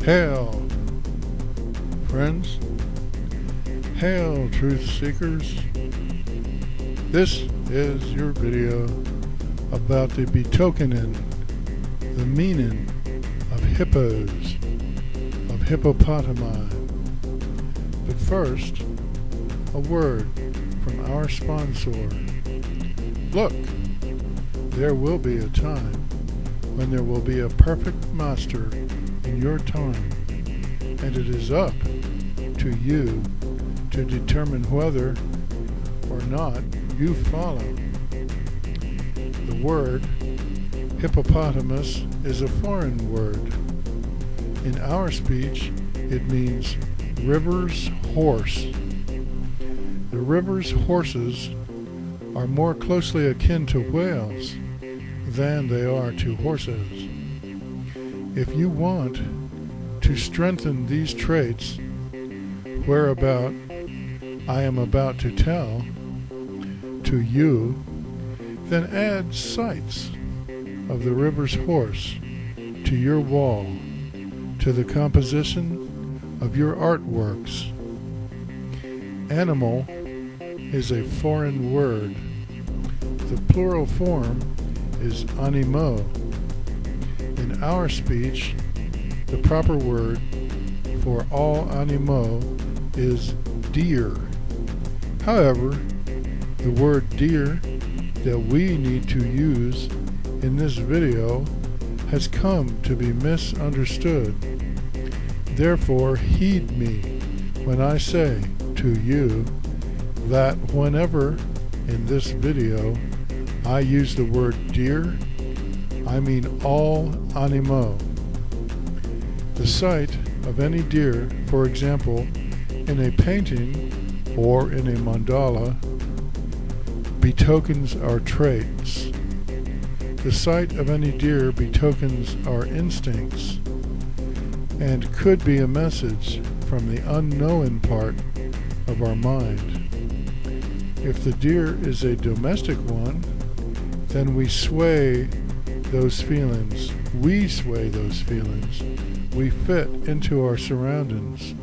Hail, friends. Hail, truth seekers. This is your video about the betokening, the meaning of hippos, of hippopotami. But first, a word from our sponsor. Look, there will be a time when there will be a perfect master in your time, and it is up to you to determine whether or not you follow. The word hippopotamus is a foreign word. In our speech, it means river's horse. The river's horses are more closely akin to whales than they are to horses. If you want to strengthen these traits, whereabout I am about to tell to you, then add sights of the river's horse to your wall, to the composition of your artworks. Animal is a foreign word. The plural form is animo. In our speech, the proper word for all animo is deer. However, the word deer that we need to use in this video has come to be misunderstood. Therefore, heed me when I say to you that whenever in this video I use the word deer, I mean all animo. The sight of any deer, for example, in a painting or in a mandala, betokens our traits. The sight of any deer betokens our instincts and could be a message from the unknown part of our mind. If the deer is a domestic one, then we sway those feelings. We sway those feelings. We fit into our surroundings.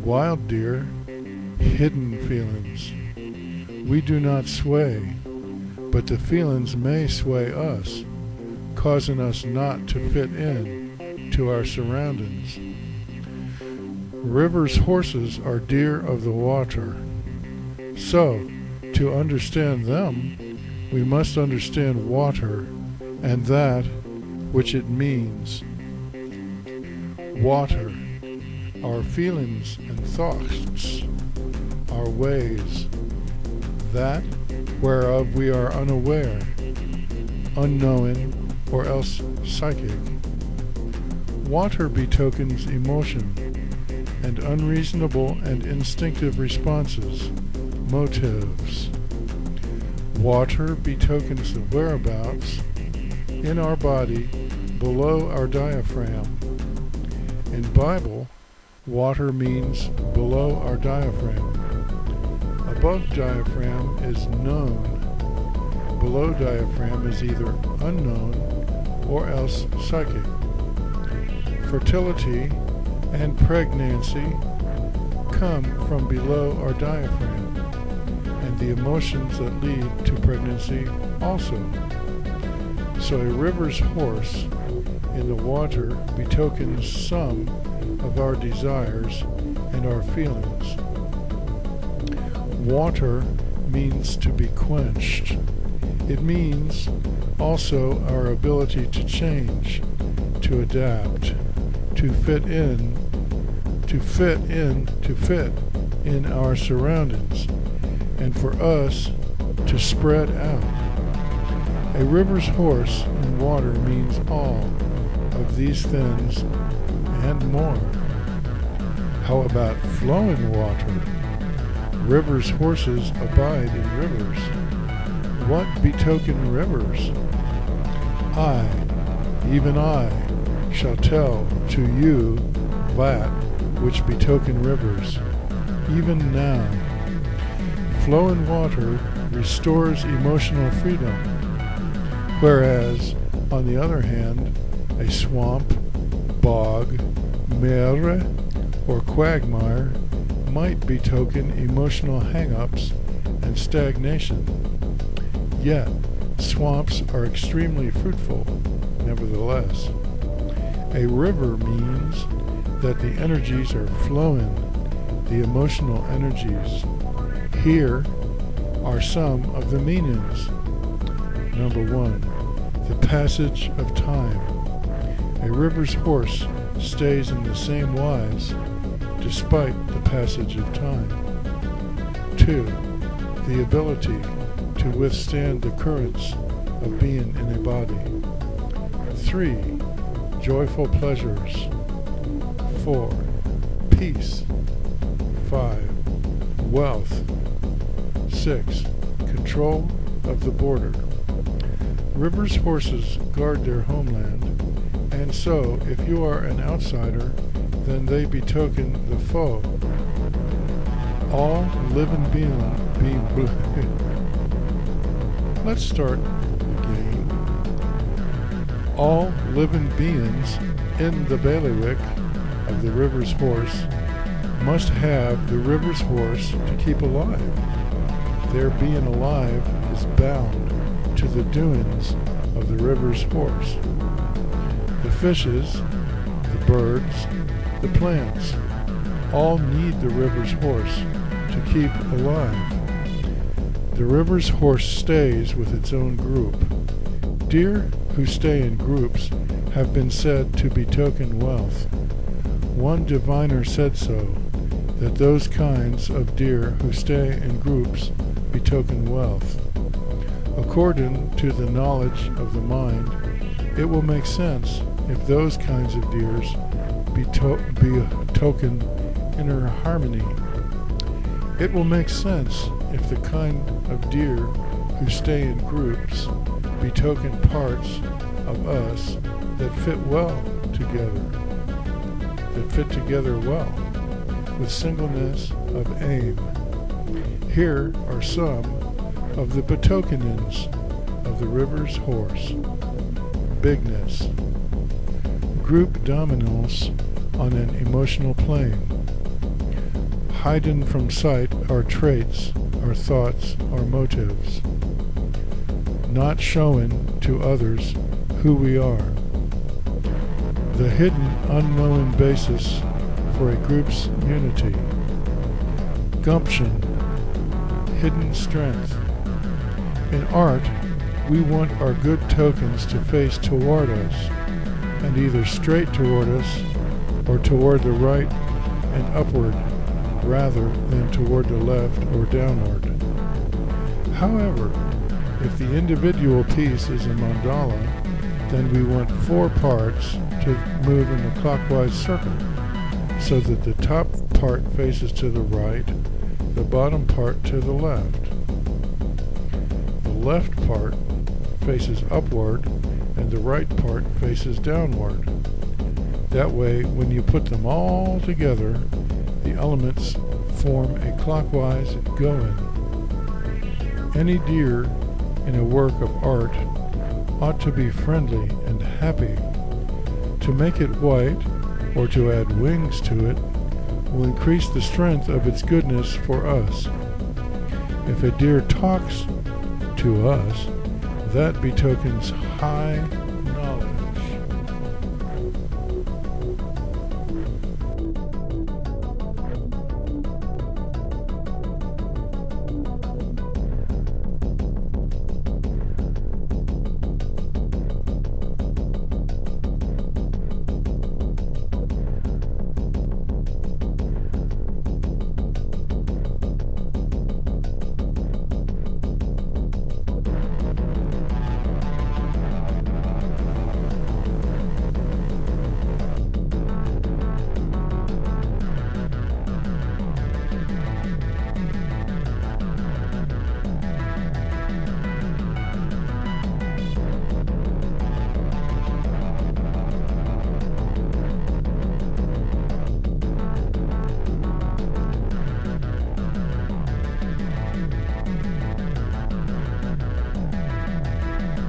Wild deer, hidden feelings. We do not sway, but the feelings may sway us, causing us not to fit in to our surroundings. Rivers' horses are deer of the water. So, to understand them, we must understand water and that which it means. Water, our feelings and thoughts, our ways, that whereof we are unaware, unknowing, or else psychic. Water betokens emotion and unreasonable and instinctive responses, motives. Water betokens the whereabouts in our body below our diaphragm. In Bible, water means below our diaphragm. Above diaphragm is known. Below diaphragm is either unknown or else psychic. Fertility and pregnancy come from below our diaphragm, and the emotions that lead to pregnancy also. So a river's horse in the water betokens some of our desires and our feelings. Water means to be quenched. It means also our ability to change, to adapt, to fit in our surroundings, and for us to spread out. A river's horse in water means all of these things and more. How about flowing water? Rivers' horses abide in rivers. What betoken rivers? I, even I, shall tell to you that which betoken rivers, even now. Flowing water restores emotional freedom, whereas, on the other hand, a swamp, bog, mere, or quagmire might betoken emotional hang-ups and stagnation. Yet, swamps are extremely fruitful, nevertheless. A river means that the energies are flowing, the emotional energies. Here are some of the meanings. Number 1, the passage of time. A river's horse stays in the same wise despite the passage of time. 2, the ability to withstand the currents of being in a body. 3, joyful pleasures. 4, peace. 5, wealth. 6, control of the border. Rivers' horses guard their homeland, and so if you are an outsider, then they betoken the foe. All living beings Let's start again. All living beings in the bailiwick of the river's horse must have the river's horse to keep alive. Their being alive is bound to the doings of the river's horse. The fishes, the birds, the plants, all need the river's horse to keep alive. The river's horse stays with its own group. Deer who stay in groups have been said to betoken wealth. One diviner said so, that those kinds of deer who stay in groups betoken wealth. According to the knowledge of the mind, it will make sense if those kinds of deers betoken inner harmony. It will make sense if the kind of deer who stay in groups betoken parts of us that fit well together, that fit together well, with singleness of aim. Here are some of the betokenings of the river's horse. Bigness. Group dominance on an emotional plane. Hidden from sight are traits, our thoughts, our motives. Not showing to others who we are. The hidden, unknown basis for a group's unity. Gumption. Hidden strength. In art, we want our good tokens to face toward us, and either straight toward us or toward the right and upward, rather than toward the left or downward. However, if the individual piece is a mandala, then we want 4 parts to move in a clockwise circle, so that the top part faces to the right, the bottom part to the left. The left part faces upward, and the right part faces downward. That way, when you put them all together, the elements form a clockwise going. Any deer in a work of art ought to be friendly and happy. To make it white, or to add wings to it, will increase the strength of its goodness for us. If a deer talks to us, that betokens high